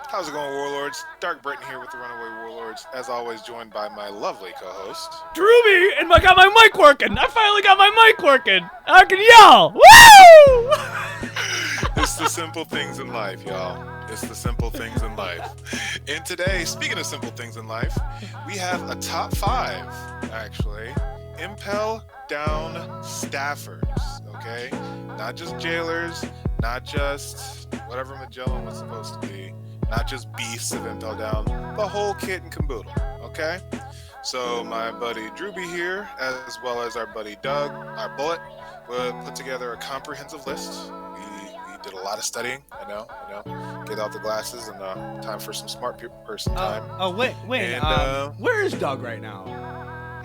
How's it going, Warlords? DarkBriton here with the Runaway Warlords, as always joined by my lovely co-host. Drewby, and I got my mic working. I finally got my mic working. I can yell. Woo! It's the simple things in life, y'all. It's the simple things in life. And today, speaking of simple things in life, we have a top 5, actually. Impel down staffers, okay? Not just jailers, not just whatever Magellan was supposed to be, not just beasts of Impel down, the whole kit and caboodle, okay? So my buddy Drewby here, as well as our buddy Doug, our Bullet, will put together a comprehensive list. We did a lot of studying, I know. Get out the glasses and time for some smart person time. Wait. And, Where is Doug right now?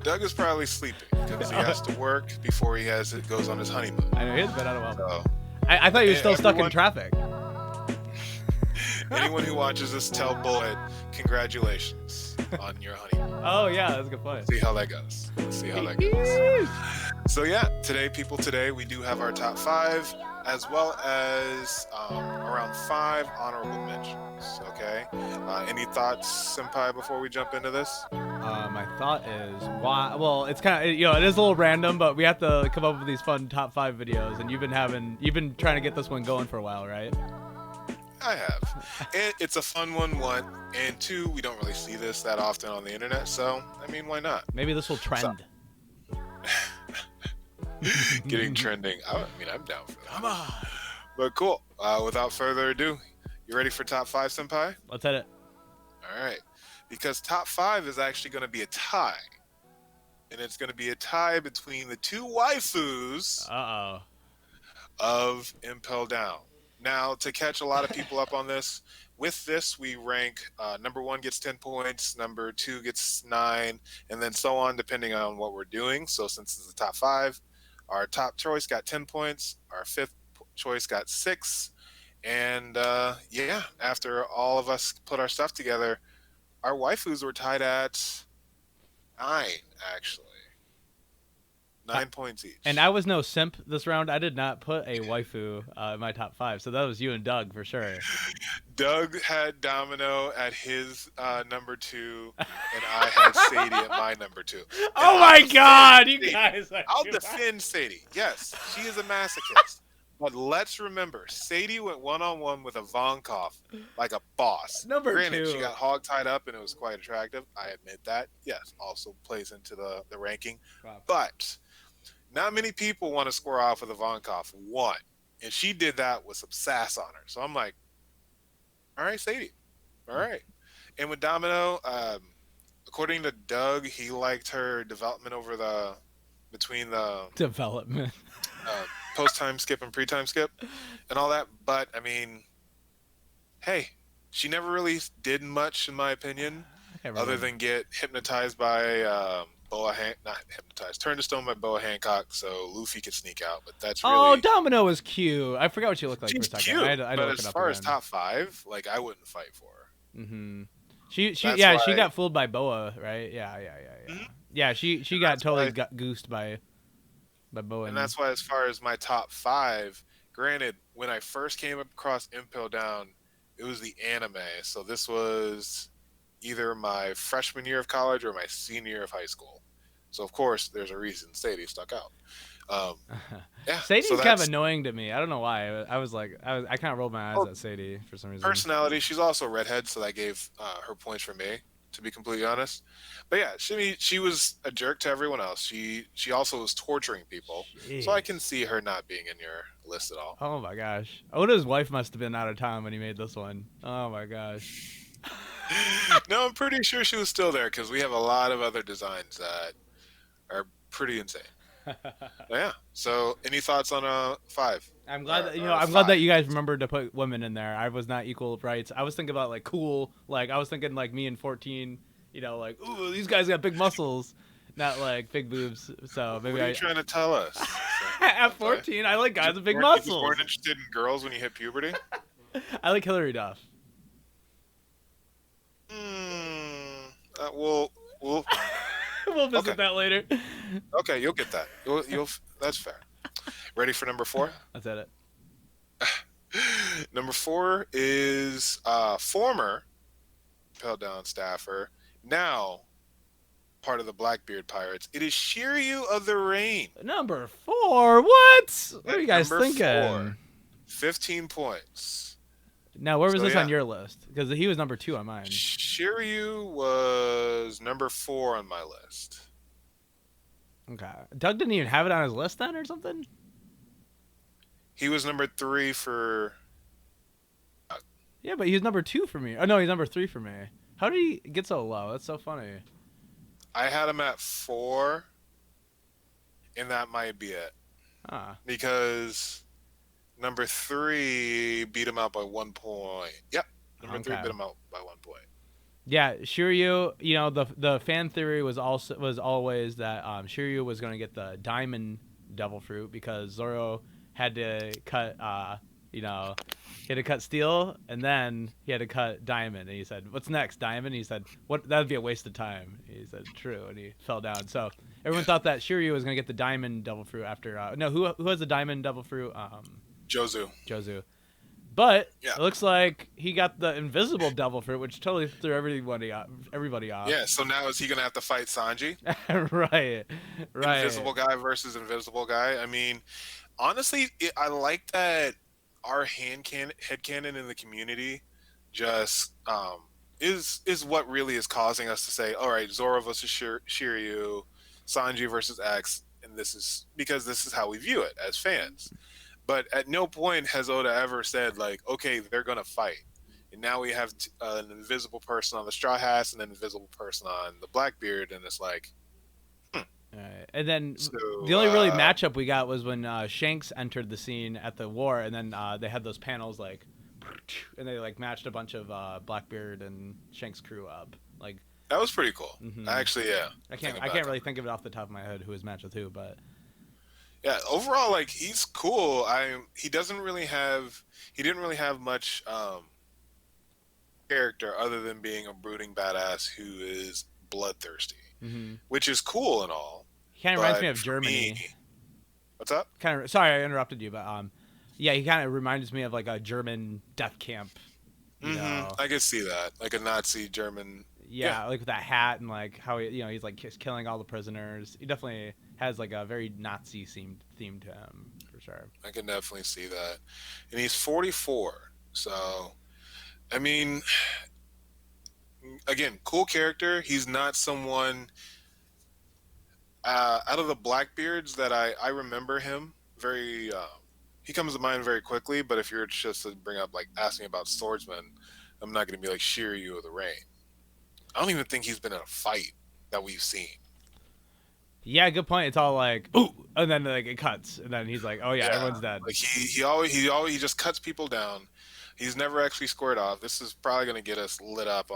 Doug is probably sleeping because he has to work before he goes on his honeymoon. I know, he's been out of So, I thought you were still stuck in traffic. anyone who watches this, tell Bullet, congratulations on your honeymoon. Oh, yeah, that's a good point. See how that goes. Let's see how that goes. So yeah, today we do have our top 5, as well as around 5 honorable mentions. Okay. Any thoughts, Senpai, before we jump into this? My thought is why. Well, it's kind of it is a little random, but we have to come up with these fun top 5 videos, and you've been trying to get this one going for a while, right? I have. And it's a fun one, and 2, we don't really see this that often on the internet, so I mean, why not? Maybe this will trend. Getting trending. I mean, I'm down for that. Come on. But cool. Without further ado, you ready for top 5, Senpai? Let's hit it. All right. Because top 5 is actually going to be a tie. And it's going to be a tie between the 2 waifus of Impel Down. Now, to catch a lot of people up on this, with this, we rank number 1 gets 10 points, number 2 gets 9, and then so on, depending on what we're doing. So since it's the top 5, our top choice got 10 points, our 5th choice got 6, and yeah, after all of us put our stuff together, our waifus were tied at 9, actually. 9 points each. And I was no simp this round. I did not put a waifu in my top 5, so that was you and Doug for sure. Doug had Domino at his number 2, and I had Sadie at my number 2. And Oh my God, you guys! I'll defend Sadie. Yes, she is a masochist. But let's remember, Sadie went one-on-one with a Vonkov like a boss. Number Granted, 2. she got hog tied up, and it was quite attractive. I admit that. Yes, also plays into the ranking. Wow. But not many people want to square off with a Vonkov. 1. And she did that with some sass on her. So I'm like, all right, Sadie. All right. And with Domino, according to Doug, he liked her development between the Development. post-time skip and pre-time skip and all that. But, I mean, hey, she never really did much, in my opinion, other than get hypnotized by turned to stone by Boa Hancock so Luffy could sneak out. But that's really... Oh, Domino was cute. I forgot what she looked like She's for a second. cute, I had to but look as it up far as again. top 5, like, I wouldn't fight for her. Mm-hmm. She That's why- got fooled by Boa, right? Yeah. Mhm. Yeah, she got totally got goosed by Boa. And that's why, as far as my top 5, granted, when I first came across Impel Down, it was the anime. So this was either my freshman year of college or my senior year of high school. So, of course, there's a reason Sadie stuck out. Yeah, Sadie's so kind of that's annoying to me. I don't know why. I kind of rolled my eyes at Sadie for some reason. personality. She's also a redhead, so that gave her points for me, to be completely honest. But yeah, she was a jerk to everyone else. She also was torturing people. So I can see her not being in your list at all. Oh my gosh. Oda's wife must have been out of town when he made this one. Oh my gosh. No, I'm pretty sure she was still there because we have a lot of other designs that are pretty insane. Yeah. So, any thoughts on 5? I'm glad that you guys remembered to put women in there. I was not equal rights. I was thinking about like cool, like I was thinking like me and 14, like, ooh, these guys got big muscles, not like big boobs. So maybe what are you trying to tell us? At 14, I like guys with big You muscles. weren't interested in girls when you hit puberty? I like Hillary Duff. We'll We'll visit that later. Okay, you'll get that. You'll that's fair. Ready for number 4? That's it. Number 4 is former Impel Down staffer, now part of the Blackbeard Pirates. It is Shiryu of the Rain. Number 4. What? What are At you guys number thinking? 4, 15 points. Now, where was So this on yeah, your list? Because he was number 2 on mine. Shiryu was number 4 on my list. Okay. Doug didn't even have it on his list then, or something. He was number 3 for. Yeah, but he's number 2 for me. Oh no, he's number 3 for me. How did he get so low? That's so funny. I had him at 4, and that might be it. Huh. Because number 3 beat him out by 1 point. Yep, number 3 beat him out by 1 point. Yeah, Shiryu. You know, the fan theory was always that Shiryu was going to get the diamond devil fruit because Zoro had to cut he had to cut steel and then he had to cut diamond, and he said, "What's next, diamond?" And he said, "What? That'd be a waste of time." He said, "True," and he fell down. So everyone thought that Shiryu was going to get the diamond devil fruit after. No, who has the diamond devil fruit? Jozu. But it looks like he got the invisible devil fruit, which totally threw everybody off. Yeah, so now is he going to have to fight Sanji? Right. Invisible guy versus invisible guy. I mean, honestly, I like that our headcanon in the community just is what really is causing us to say, all right, Zoro versus Shiryu, Sanji versus X, and this is how we view it as fans. But at no point has Oda ever said, like, okay, they're going to fight. And now we have an invisible person on the Straw Hats and an invisible person on the Blackbeard, and it's like... And then the only really matchup we got was when Shanks entered the scene at the war, and then they had those panels, like, and they, like, matched a bunch of Blackbeard and Shanks crew up. Like, that was pretty cool. Actually, yeah. I can't really think of it off the top of my head who was matched with who, but... Yeah, overall, like, he's cool. He didn't really have much character other than being a brooding badass who is bloodthirsty, which is cool and all. He kind of reminds me of Germany. What's up? Sorry, I interrupted you, but yeah, he kind of reminds me of like a German death camp. You know? I could see that, like a Nazi German. Yeah, like with that hat and like how he's like killing all the prisoners. He definitely has like a very Nazi theme to him for sure. I can definitely see that, and he's 44. So, I mean, again, cool character. He's not someone out of the Blackbeards that I remember him very. He comes to mind very quickly. But if you're just to bring up, like, asking about swordsmen, I'm not going to be like Shiryu of the Rain. I don't even think he's been in a fight that we've seen. Yeah, good point. It's all like, ooh, and then like it cuts, and then he's like, oh yeah, everyone's dead. Like he just cuts people down. He's never actually squared off. This is probably going to get us lit up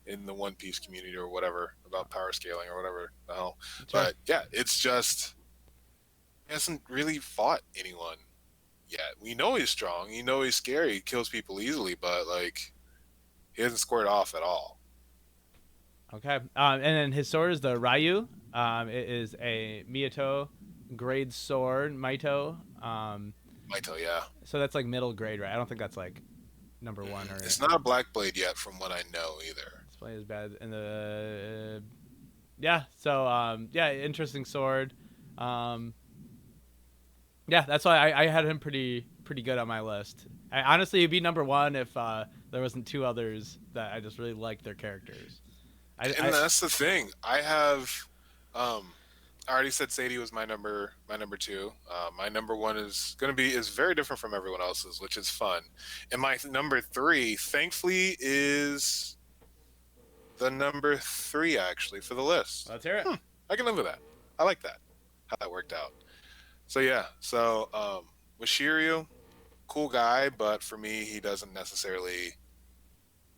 in the One Piece community or whatever about power scaling or whatever the hell. Sure. But yeah, it's just he hasn't really fought anyone yet. We know he's strong. You know he's scary. He kills people easily, but like he hasn't squared off at all. Okay, and then his sword is the Ryu. It is a Miyato grade sword, Maito. Maito, yeah. So that's like middle grade, right? I don't think that's like number 1 or. It's not a black blade yet, from what I know either. This blade is bad, and yeah. So yeah, interesting sword. Yeah, that's why I had him pretty good on my list. Honestly, he'd be number 1 if there wasn't 2 others that I just really liked their characters. That's the thing. I have, I already said Sadie was my number 2. My number 1 is very different from everyone else's, which is fun. And my number 3, thankfully, is the number 3 actually for the list. Let's hear it. I can live with that. I like that. How that worked out. So yeah. So with Shiryu, cool guy, but for me, he doesn't necessarily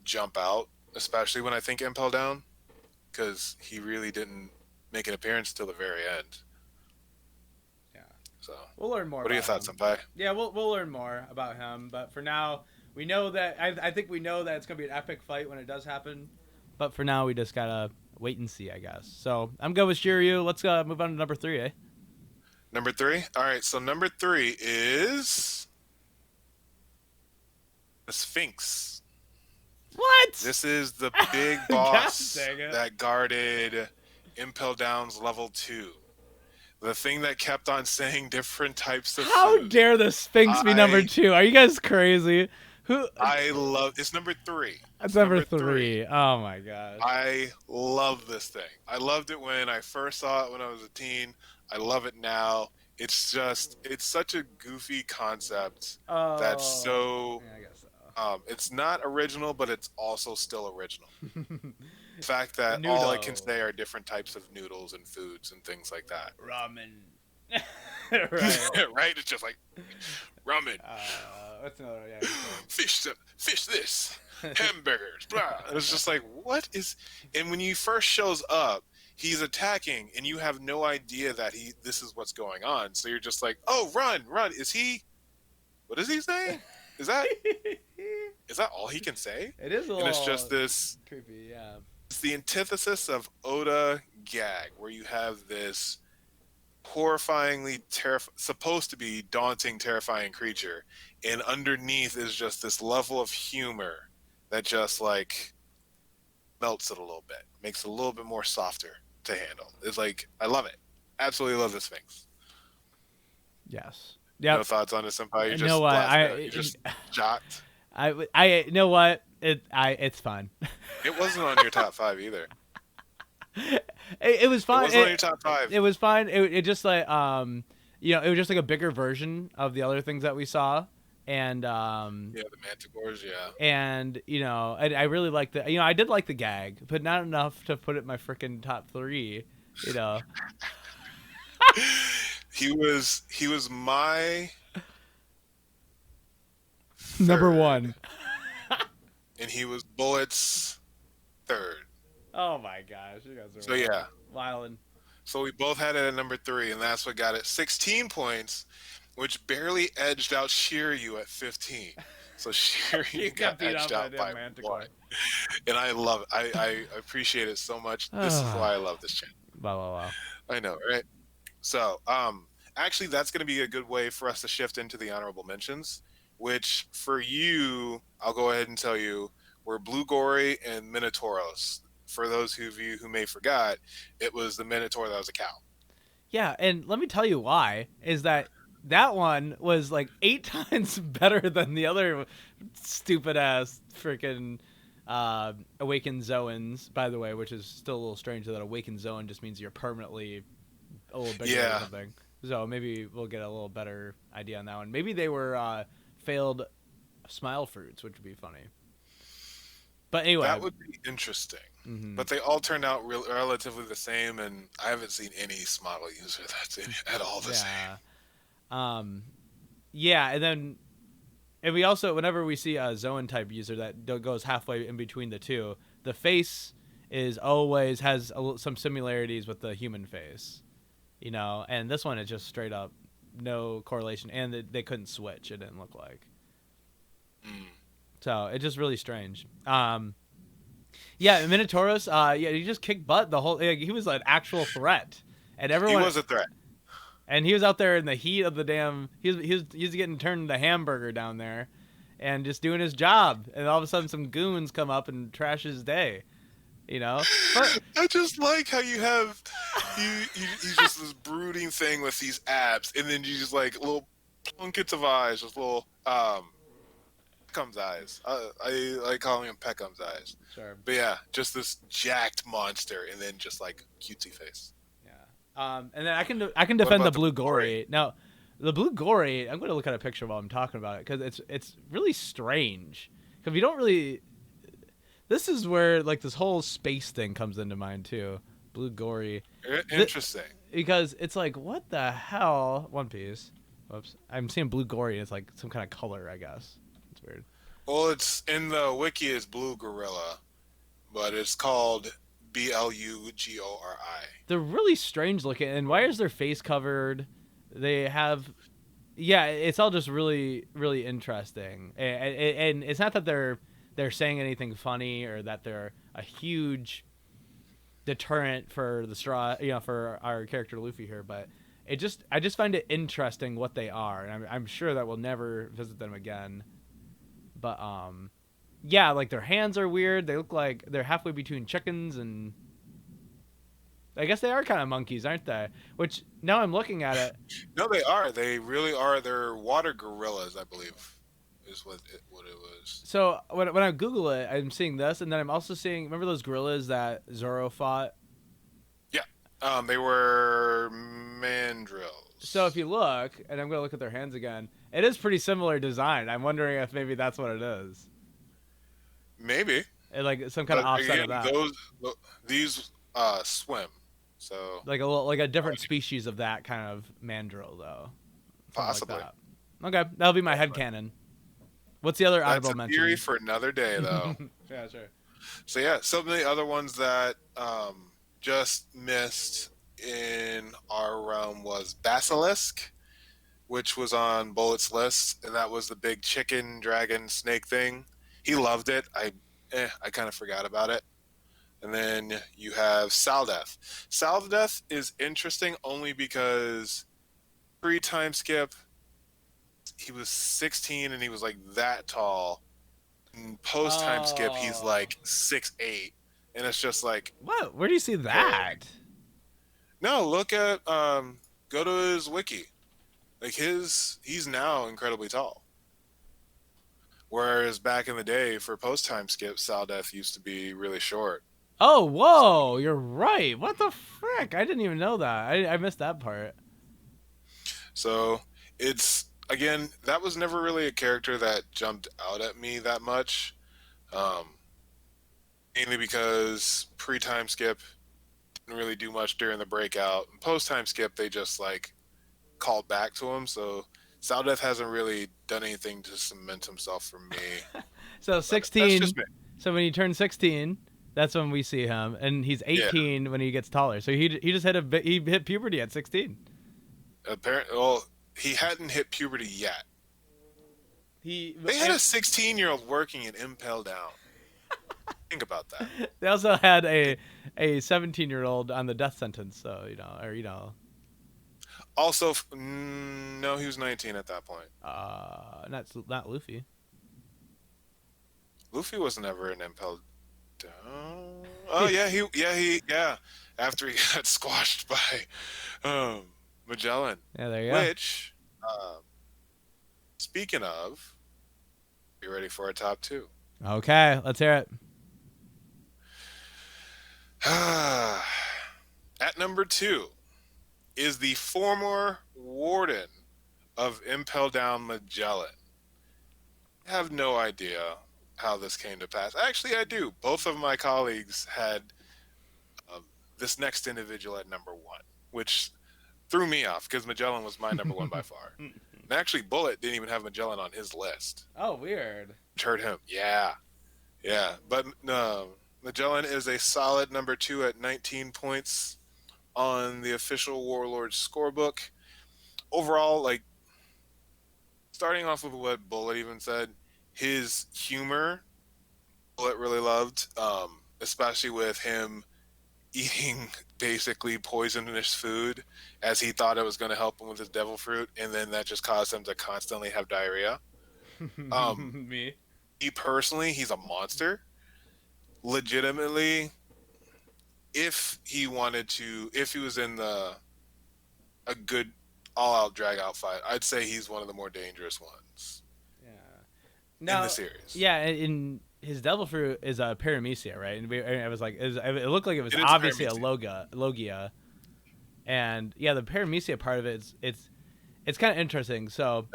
jump out, especially when I think Impel Down, because he really didn't make an appearance till the very end. Yeah. So we'll learn more. What are your thoughts, Senpai? Yeah, we'll learn more about him, but for now, we know that I think we know that it's gonna be an epic fight when it does happen. But for now, we just gotta wait and see, I guess. So I'm good with Shiryu. Let's move on to number 3, eh? Number 3? All right, so number 3 is the Sphinx. What? This is the big God boss dang it. that guarded Impel Down's level 2. The thing that kept on saying different types of How food. dare the Sphinx be number 2? Are you guys crazy? Who? I love it's number 3. That's It's number number 3. 3. Oh my gosh. I love this thing. I loved it when I first saw it when I was a teen. I love it now. It's such a goofy concept that's so Yeah, I guess so. it's not original, but it's also still original. The fact that Noodle. all I can say are different types of noodles and foods and things like that. Ramen. Right. Right? It's just like ramen. What's another? Yeah, Fish this. Hamburgers. Blah. And it's just like, what is? And when he first shows up, he's attacking, and you have no idea that this is what's going on. So you're just like, oh, run. Is he? What is he saying? Is that all he can say? It is a little. And it's just this creepy. Yeah. It's the antithesis of Oda Gag, where you have this horrifyingly supposed to be daunting, terrifying creature, and underneath is just this level of humor that just like melts it a little bit, makes it a little bit more softer to handle. It's like, I love it. Absolutely love the Sphinx. Yes. Yeah. No thoughts on it, Senpai? You know what? You're just shocked. I know what it's fun. It wasn't on your top 5 either. It was fine. It wasn't on your top 5. It was fine. It just like it was just like a bigger version of the other things that we saw, and the manticores, yeah. And I really liked I did like the gag, but not enough to put it in my freaking top 3. He was my number 1. And he was Bullet's 3rd. Oh my gosh, you guys are so yeah, wildin'. So we both had it at number 3, and that's what got it 16 points, which barely edged out Shiryu at 15. So Shiryu got edged out by 1. And I love it. I appreciate it so much. This is why I love this channel. Wow. I know, right? So, actually, that's going to be a good way for us to shift into the honorable mentions, which for you, I'll go ahead and tell you, were Blue Gory and Minotauros. For those of you who may forgot, it was the Minotaur that was a cow. Yeah, and let me tell you why, is that one was like 8 times better than the other stupid-ass freaking Awakened Zoans, by the way, which is still a little strange that Awakened Zoan just means you're permanently a little bigger or something. So maybe we'll get a little better idea on that one. Maybe they were failed smile fruits, which would be funny. But anyway, that would be interesting. Mm-hmm. But they all turned out relatively the same, and I haven't seen any smile user that's at all the same. And we also, whenever we see a Zoan type user that goes halfway in between the two, the face has some similarities with the human face, and this one is just straight up no correlation, and they couldn't switch. It didn't look like. So it's just really strange. Minotauros, he just kicked butt the whole. He was an actual threat, and everyone. He was a threat, and he was out there in the heat of the damn. He was getting turned into hamburger down there, and just doing his job. And all of a sudden, some goons come up and trash his day. But, I just like how you have he's just this brooding thing with these abs, and then you just like little plunkets of eyes, just little Peckham's eyes. I like calling him Peckham's eyes. Sure. But yeah, just this jacked monster, and then just like cutesy face. Yeah. And then I can defend the Blue Gory. Now, the Blue Gory, I'm going to look at a picture while I'm talking about it because it's really strange. Because you don't really. This is where like this whole space thing comes into mind too. Blue Gory. Interesting. Because it's like, what the hell? One Piece. Whoops. I'm seeing Blue Gory, and it's like some kind of color, I guess. It's weird. Well, it's in the wiki is Blue Gorilla, but it's called Blugori. They're really strange looking, and why is their face covered? They have, it's all just really, really interesting. And it's not that they're saying anything funny or that they're a huge deterrent for for our character Luffy here, but I just find it interesting what they are, and I'm sure that we'll never visit them again. But yeah, like their hands are weird. They look like they're halfway between chickens and I guess they are kind of monkeys, aren't they? Which now I'm looking at it. No, they are. They really are. They're water gorillas, I believe, is what it was. So when I Google it, I'm seeing this, and then I'm also seeing. Remember those gorillas that Zoro fought? Yeah. They were So if mandrills. you look, and I'm gonna look at their hands again, it is pretty similar design. I'm wondering if maybe that's what it is. Maybe, Like some kind of but offset again, of that. these swim, so Like like a different species of that kind of mandrill, though. Something like possibly. that. Okay, that'll be my headcanon. What's the other That's honorable a theory mention? for another day, though. Yeah, sure. So yeah, some of the other ones that just missed in our realm was Basilisk, which was on Bullet's list, and that was the big chicken dragon snake thing. He loved it. I kind of forgot about it. And then you have Saldeth. Saldeth is interesting only because pre-time skip he was 16 and he was like that tall. And post-time skip he's Oh, like 6'8", and it's just like, what? Where do you see okay. that? No, look at go to his wiki. Like he's now incredibly tall. Whereas back in the day for post-time skip, Saldeth used to be really short. Oh, So whoa! You're right. What the frick? I didn't even know that. I missed that part. So it's again that was never really a character that jumped out at me that much, um, mainly because pre-time skip didn't really do much during the breakout. And post-time skip they just like called back to him. So Saldeth hasn't really done anything to cement himself for me. So But that's just 16. me. So when he turns 16, that's when we see him, and he's Yeah. 18 when he gets taller. So he just hit he hit puberty at 16. Apparently, well, he hadn't hit puberty yet. He They had a 16-year-old working in Impel Down. Think about that. They also had a 17-year-old on the death sentence. So Also, no, he was 19 at that point. not Luffy. Luffy was never in Impel Down. Oh yeah. After he got squashed by Magellan. Yeah, there you go. Which, speaking of, be ready for a top two. Okay, let's hear it. At number two is the former warden of Impel Down Magellan. I have no idea how this came to pass. Actually, I do. Both of my colleagues had this next individual at number one, which threw me off because Magellan was my number one by far. And actually, Bullet didn't even have Magellan on his list. Oh, weird. Which hurt him. Yeah. Yeah. But Magellan is a solid number two at 19 points on the official Warlord scorebook. Overall, like, starting off with what Bullet even said, his humor, Bullet really loved, especially with him eating basically poisonous food as he thought it was going to help him with his devil fruit, and then that just caused him to constantly have diarrhea. Me. He personally, he's a monster. Legitimately, if he was in a good all-out drag-out fight, I'd say he's one of the more dangerous ones Yeah. in Now, the series. yeah, in his devil fruit is a paramecia, right? And I was like, it looked like it was It is obviously a Paramecia. logia, and yeah, the paramecia part of it it's kind of interesting. So,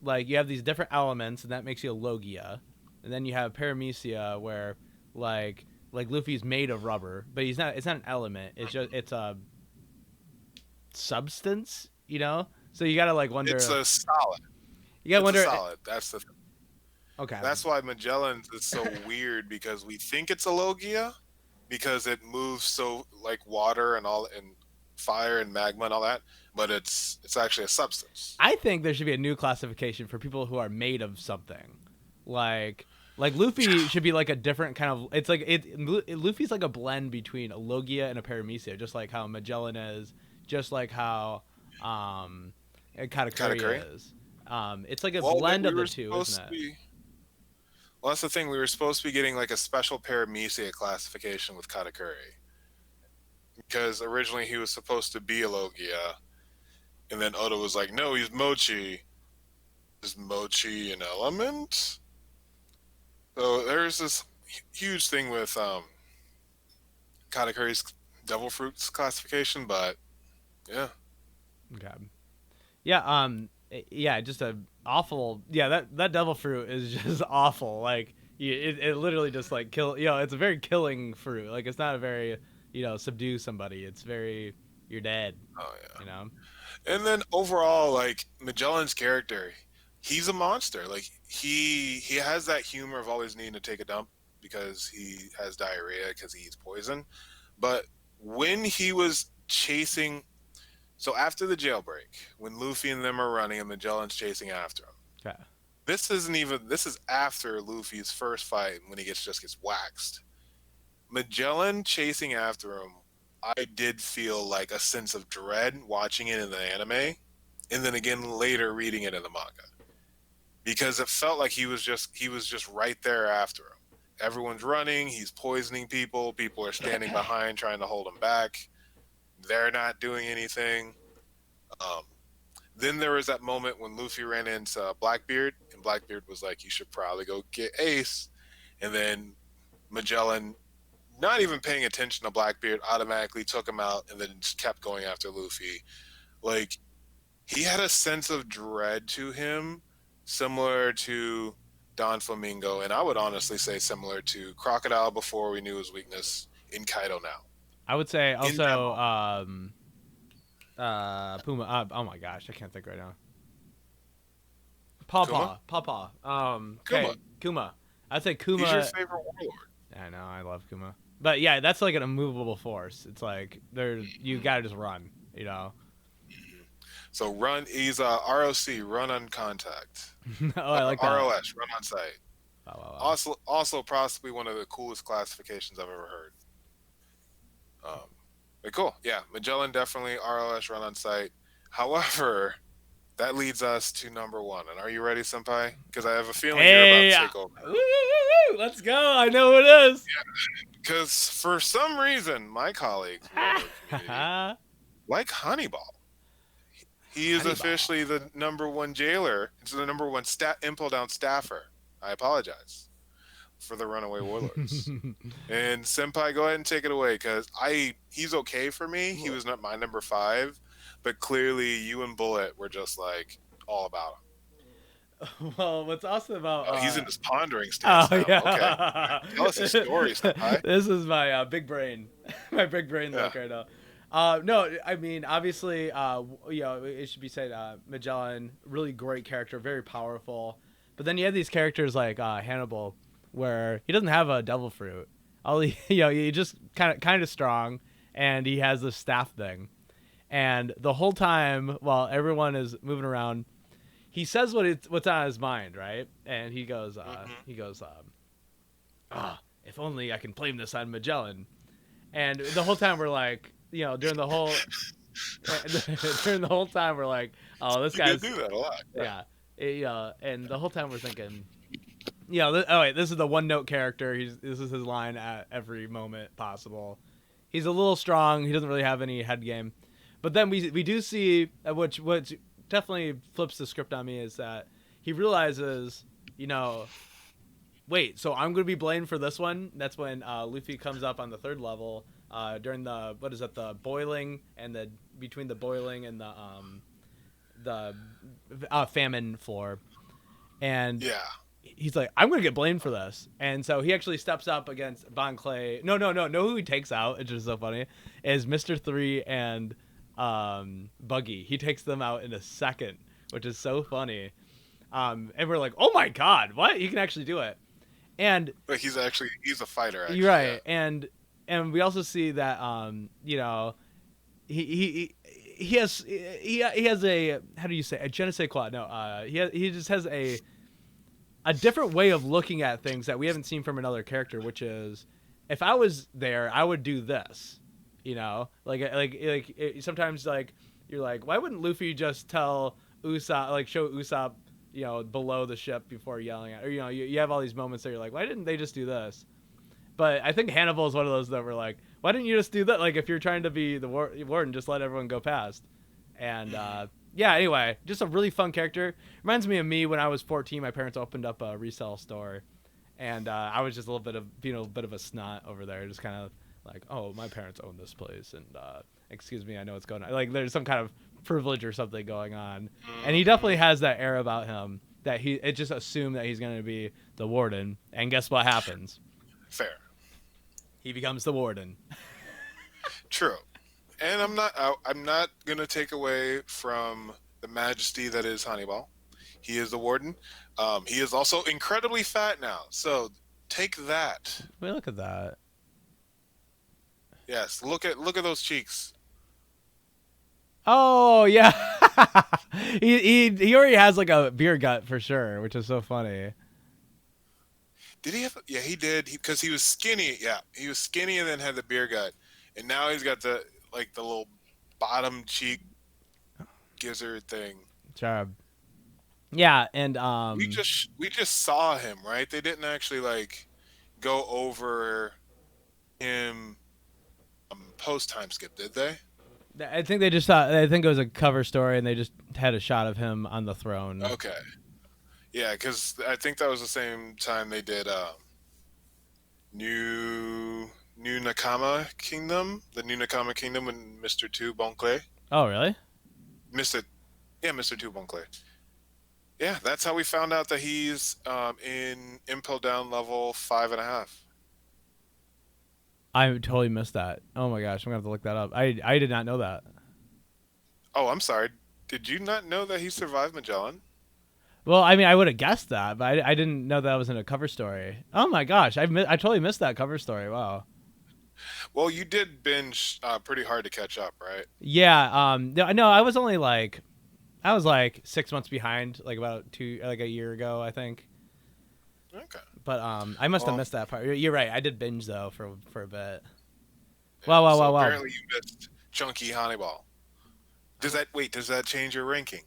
like, you have these different elements, and that makes you a logia, and then you have paramecia where like Luffy's made of rubber, but he's not. It's not an element. It's a substance, you know. So you gotta like wonder. It's a solid. You gotta It's a wonder. solid. Okay. That's why Magellan's is so weird because we think it's a Logia because it moves so like water and all and fire and magma and all that, but it's actually a substance. I think there should be a new classification for people who are made of something, like Luffy should be like a different kind of. It's like Luffy's like a blend between a Logia and a Paramecia, just like how Magellan is, just like how Katakuri Katakuri? is. It's like a Well, blend we of the were two, supposed isn't to it? be Well, that's the thing. We were supposed to be getting like a special paramecia classification with Katakuri because originally he was supposed to be a Logia, and then Oda was like, "No, he's Mochi. Is Mochi an element?" So there's this huge thing with Katakuri's Devil Fruits classification, but yeah. Okay. Yeah. Yeah. Just a awful. Yeah. That devil fruit is just awful. Like it literally just like kill. It's a very killing fruit. Like it's not a very subdue somebody. It's very you're dead. Oh yeah. You know. And then overall, like Magellan's character, he's a monster. Like he has that humor of always needing to take a dump because he has diarrhea because he eats poison. But when he was chasing, so after the jailbreak, when Luffy and them are running and Magellan's chasing after him. Okay. This isn't even. This is after Luffy's first fight when he just gets waxed. Magellan chasing after him, I did feel like a sense of dread watching it in the anime, and then again later reading it in the manga, because it felt like he was just right there after him. Everyone's running, he's poisoning people. People are standing behind trying to hold him back. They're not doing anything. Um, then there was that moment when Luffy ran into Blackbeard, and Blackbeard was like, "You should probably go get Ace," and then Magellan, not even paying attention to Blackbeard, automatically took him out and then just kept going after Luffy. Like, he had a sense of dread to him, similar to Don Flamingo, and I would honestly say similar to Crocodile before we knew his weakness in Kaido now. I would say In that also moment. Puma. Oh my gosh, I can't think right now. Kuma? Pawpaw. Kuma. Okay, Kuma. I'd say He's your Kuma. favorite warlord. I know, I love Kuma. But yeah, that's like an immovable force. It's like you gotta just run. So run, he's ROC, run on contact. Oh, I like that. ROS, run on sight. Wow, wow, wow. Also possibly one of the coolest classifications I've ever heard. But cool, yeah, Magellan definitely ROS, run on sight. However, that leads us to number one. And are you ready, Senpai? Because I have a feeling you're about Hey, to take over. let's go. I know who it is. Because for some reason, my colleagues in the community like Honeyball. He is Honeyball. officially the number one jailer. It's the number one Impel Down staffer. I apologize for the runaway warlords. And Senpai, go ahead and take it away, because he's okay for me. He was not my number 5, but clearly you and Bullet were just like all about him. Well, what's awesome about He's in this pondering stance now. yeah. Okay, tell us a story, Senpai. This is my big brain, my big brain look right now. No, I mean, obviously, it should be said, Magellan, really great character, very powerful. But then you have these characters like Hannibal, where he doesn't have a devil fruit. He just kind of strong, and he has this staff thing. And the whole time, while everyone is moving around, he says what's on his mind, right? And he goes, if only I can blame this on Magellan. And the whole time we're like, during the whole time we're like, oh, this guy's do that a lot. Yeah. And the whole time we're thinking, this is the one note character. This is his line at every moment possible. He's a little strong. He doesn't really have any head game. But then we do see, which definitely flips the script on me, is that he realizes, wait, so I'm going to be blamed for this one? That's when Luffy comes up on the 3rd level during the boiling, and between the boiling and the famine floor. And yeah, he's like, I'm going to get blamed for this. And so he actually steps up against Bon Clay. No, who he takes out, which is so funny, is Mr. 3 and Buggy. He takes them out in a second, which is so funny. And we're like, oh my god, what? He can actually do it. And but he's a fighter, actually. You're right. Yeah. And we also see that he has a, how do you say, a je ne sais quoi? No, he just has a different way of looking at things that we haven't seen from another character, which is, if I was there, I would do this. Sometimes, like, you're like, why wouldn't Luffy just tell Usopp, like, show Usopp, below the ship before yelling at, or you have all these moments that you're like, why didn't they just do this? But I think Hannibal is one of those that were like, why didn't you just do that? Like, if you're trying to be the warden, just let everyone go past. And anyway, just a really fun character. Reminds me of me when I was 14. My parents opened up a resale store, and I was just being a bit of a snot over there, just kind of like, oh, my parents own this place, and excuse me, I know what's going on. Like, there's some kind of privilege or something going on, and he definitely has that air about him that it just assumed that he's going to be the warden, and guess what happens? Fair. He becomes the warden. True. And I'm not going to take away from the majesty that is Hannibal. He is the warden. He is also incredibly fat now. So take that. Wait, look at that. Yes, look at those cheeks. Oh, yeah. he already has like a beer gut for sure, which is so funny. Did he have? Yeah, he did. Because he was skinny. Yeah, he was skinny and then had the beer gut, and now he's got the little bottom cheek gizzard thing. Sure. Yeah, and we just saw him, right? They didn't actually like go over him post time skip, did they? I think they just thought. I think it was a cover story, and they just had a shot of him on the throne. Okay. Yeah, because I think that was the same time they did New Nakama Kingdom, the New Nakama Kingdom, and Mr. 2 Bonclay. Oh, really? Mr. 2 Bonclay. Yeah, that's how we found out that he's in Impel down level 5.5. I totally missed that. Oh my gosh, I'm gonna have to look that up. I did not know that. Oh, I'm sorry. Did you not know that he survived Magellan? Well, I mean, I would have guessed that, but I didn't know that was in a cover story. Oh my gosh, I totally missed that cover story. Wow. Well, you did binge pretty hard to catch up, right? Yeah. No, I was only like 6 months behind, like about a year ago, I think. Okay. But I must have missed that part. You're right. I did binge though for a bit. Yeah, Wow. Apparently, you missed Chunky Hannibal. Does that change your ranking?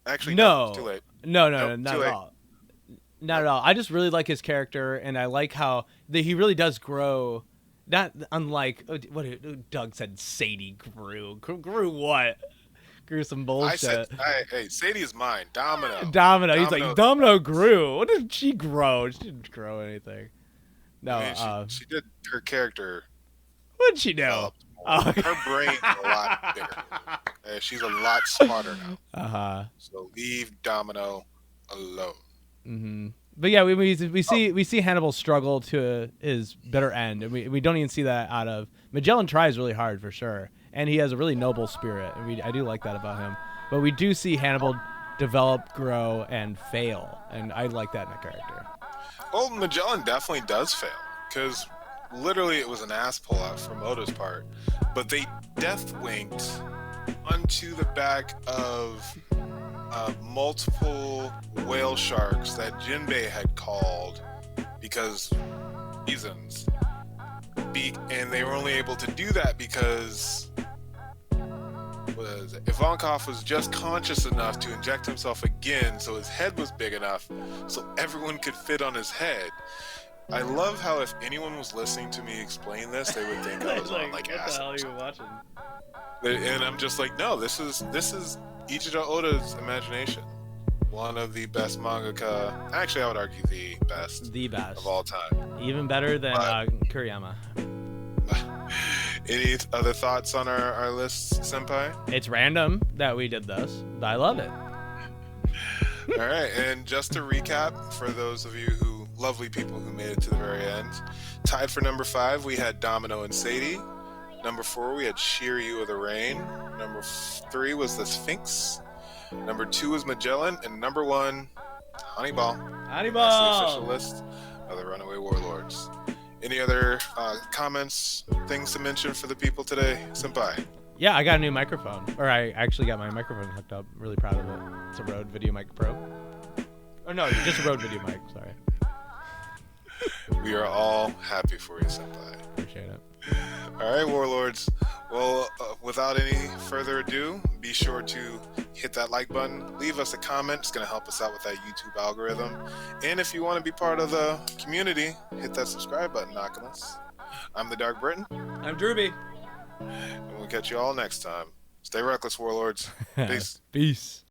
Actually, no. It's too late. No, not at all. Not at all. I just really like his character, and I like how he really does grow. Not unlike what Doug said. Sadie grew. Grew what? Grew some bullshit. Hey, Sadie is mine. Domino. He's like, Domino grew. What did she grow? She didn't grow anything. No. I mean, she did her character. What did she know? Her brain's a lot bigger. She's a lot smarter now. So leave Domino alone. Mm-hmm. But yeah, we see Hannibal struggle to his bitter end, and we don't even see that out of Magellan. Tries really hard for sure, and he has a really noble spirit, and I do like that about him. But we do see Hannibal develop, grow, and fail, and I like that in a character. Well, Magellan definitely does fail, because literally it was an ass pull out from Oda's part, but they death winked onto the back of multiple whale sharks that Jinbei had called because reasons. And they were only able to do that because Ivankov was just conscious enough to inject himself again, so his head was big enough so everyone could fit on his head. I love how if anyone was listening to me explain this, they would think I was on like acid. What the hell are you watching? And I'm just like, no, this is Ichiro Oda's imagination. One of the best mangaka. Actually, I would argue the best of all time. Even better than Kuriyama. Any other thoughts on our list, Senpai? It's random that we did this, but I love it. All right, and just to recap, for those of you lovely people who made it to the very end, tied for number 5, we had Domino and Sadie. Number 4, we had Shiryu of the Rain. Number 3 was the Sphinx. Number 2 was Magellan. And number 1, Hannibal. That's the official list of the Runaway Warlords. Any other comments, things to mention for the people today? Senpai? Yeah, I got a new microphone. Or I actually got my microphone hooked up. Really proud of it. It's a Rode Video Mic Pro. Oh, no, just a Rode Video Mic. Sorry. We are all happy for you, Senpai. Appreciate it. All right, Warlords. Well, without any further ado, be sure to hit that like button. Leave us a comment. It's going to help us out with that YouTube algorithm. And if you want to be part of the community, hit that subscribe button, Oculus. I'm the DarkBriton. I'm Drewby. And we'll catch you all next time. Stay reckless, Warlords. Peace. Peace.